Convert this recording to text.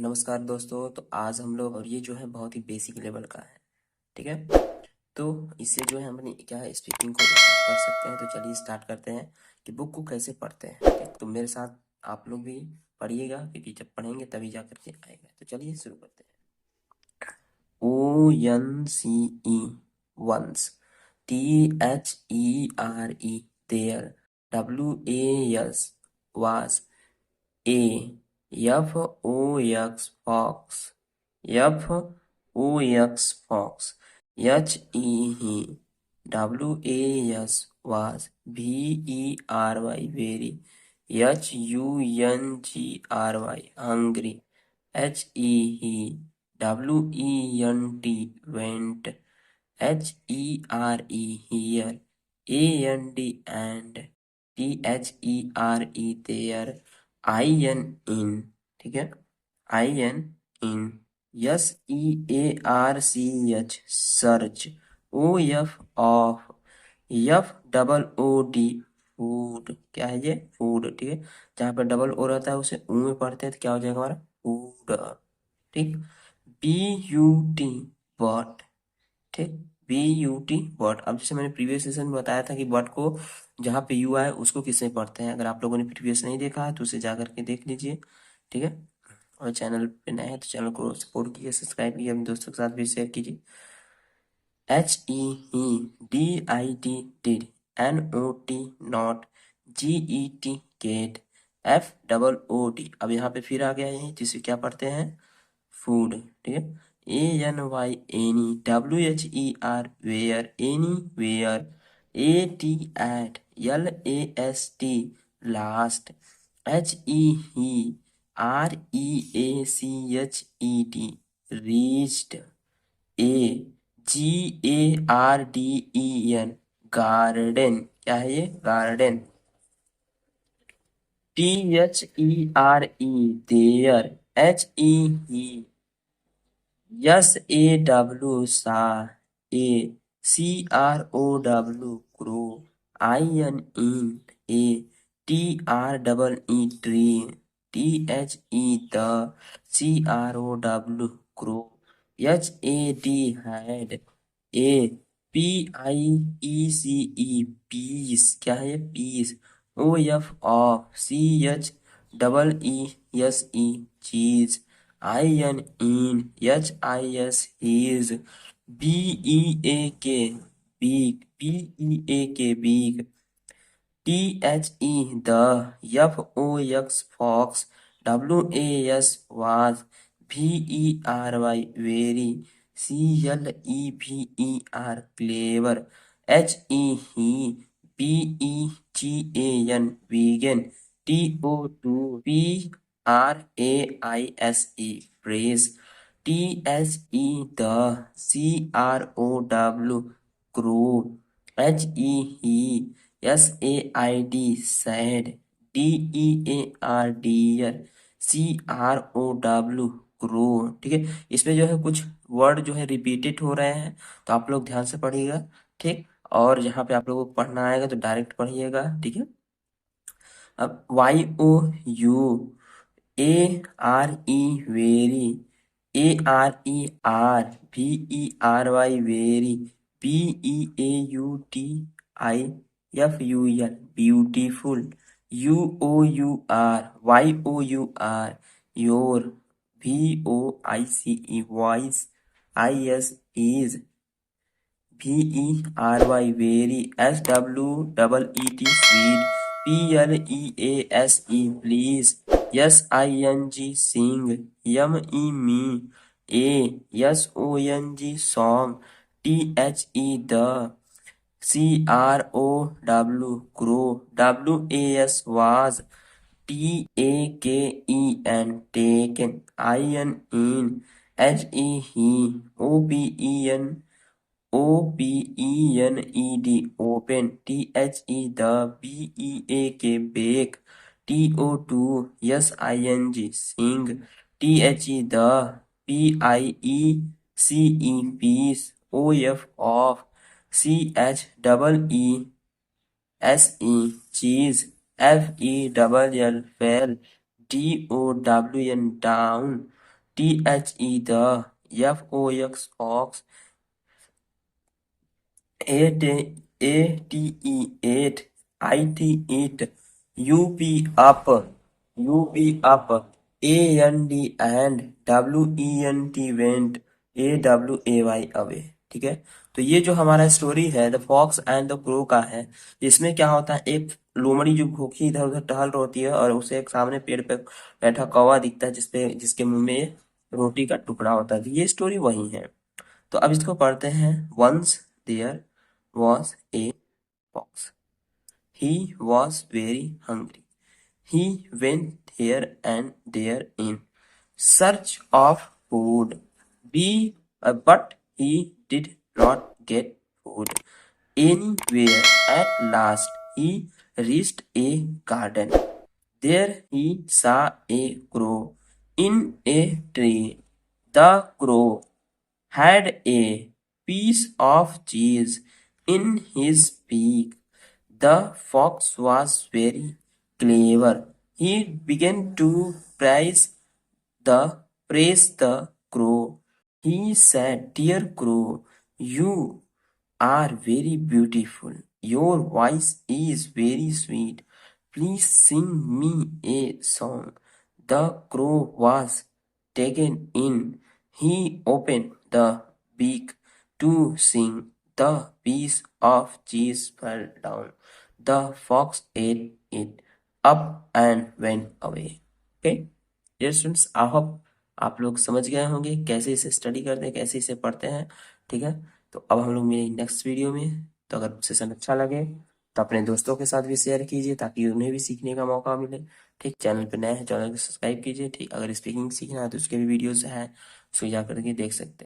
नमस्कार दोस्तों। तो आज हम लोग और ये जो है बहुत ही बेसिक लेवल का है। ठीक है, तो इससे जो है हम अपनी क्या है स्पीकिंग को improve कर सकते हैं। तो चलिए स्टार्ट करते हैं कि बुक को कैसे पढ़ते हैं। ठीक, तो मेरे साथ आप लोग भी पढ़िएगा क्योंकि जब पढ़ेंगे तभी जा करके आएगा। तो चलिए शुरू करते हैं। ONCE once, THERE there, WAS was, A FOX fox, FOX fox, HE WAS was, VERY very, HUNGRY hungry, HEE WENT went, HERE here, and THERE there, IN in। ठीक है, IN in, SEARCH search, OF off, FOOD food। क्या है ये? Food. ठीक है, जहाँ पर double O रहता है उसे ऊ में पढ़ते हैं तो क्या हो जाएगा हमारा? फूड। ठीक, BUT बट। ठीक, BUT बट। अब जैसे मैंने प्रीवियस सेशन में बताया था कि बट को जहाँ पे यू आए उसको किससे पढ़ते हैं। अगर आप लोगों ने प्रीवियस नहीं देखा है तो उसे जा करके देख लीजिए। ठीक है, और चैनल पे नए हैं तो चैनल को सपोर्ट कीजिए, सब्सक्राइब कीजिए, अपने दोस्तों के साथ भी शेयर कीजिए। HEE did, NOT not, GET get, FOOD। अब यहाँ पे फिर आ गया है जिसे क्या पढ़ते हैं? फूड। ठीक है, ANY any, WHER where, anywhere, AT at, LAST last, HEREACHED reached, GARDEN garden. क्या है ये? Garden. THERE there, HEE SAW CROW crow, IN TREE tree, THE the CROW crow, HAD had, PIECE peace। क्या है ये? Piece. OF of, CHEESE cheese, IN in, HIS his, BEAK beak, BEAK, THE the, FOX fox, WAS was, VERY very, CLEVER clever, HE BEGAN vegan, TO2 PRAISE praise, THE the, CROW crow, HEE SAID sad, DEAR dear, CROW crow. ठीक है, इसमें जो है कुछ word जो है repeated हो रहे हैं तो आप लोग ध्यान से पढ़िएगा। ठीक, और जहाँ पे आप लोगों को पढ़ना आएगा तो डायरेक्ट पढ़िएगा। ठीक है, अब YOUARE very, ARER very, BEAUTIFUL beautiful, YOUR your, VOICE voice, IS VERY very, SWEET sweet, PLEASE please, SING sing, ME me, SONG song, THE the, CROW crow, WAS was, TAKEN taken, IN in, HE OPEN open, THE the, BEAK bake, TO2 sing, THE the, PIECE peace, OF off, CHEESE cheese, FELL fell, DOWN down, THE the, FOX ox, ATE ate, IT it, UP up, AND WENT, AWAY away। ठीक है, तो ये जो हमारा story है the fox and the crow का है, इसमें क्या होता है, एक लोमड़ी जो भूखी इधर उधर टहल रही होती है और उसे एक सामने पेड़ पे बैठा कौवा दिखता है जिसके मुंह में रोटी का टुकड़ा होता है। तो ये स्टोरी वही है। तो अब इसको पढ़ते हैं। Once there was a fox. He was very hungry. He went here and there in search of food. But he did not get food anywhere. At last, he reached a garden. There he saw a crow in a tree. The crow had a piece of cheese in his beak. The fox was very clever. He began to praise the crow. He said, "Dear crow, you are very beautiful. Your voice is very sweet. Please sing me a song." The crow was taken in. He opened the beak to sing. The piece of cheese fell down. The fox ate it up and went away. Okay? Dear students, I hope आप लोग समझ गए होंगे कैसे इसे study करते हैं, कैसे इसे पढ़ते हैं। ठीक है, तो अब हम लोग मिलेंगे नेक्स्ट वीडियो में। तो अगर सेशन अच्छा लगे तो अपने दोस्तों के साथ भी शेयर कीजिए ताकि उन्हें भी सीखने का मौका मिले। ठीक, चैनल पे नए हैं, चैनल को सब्सक्राइब कीजिए। ठीक, अगर स्पीकिंग सीखना है तो उसके भी वीडियोस हैं, उसको जा करके देख सकते हैं।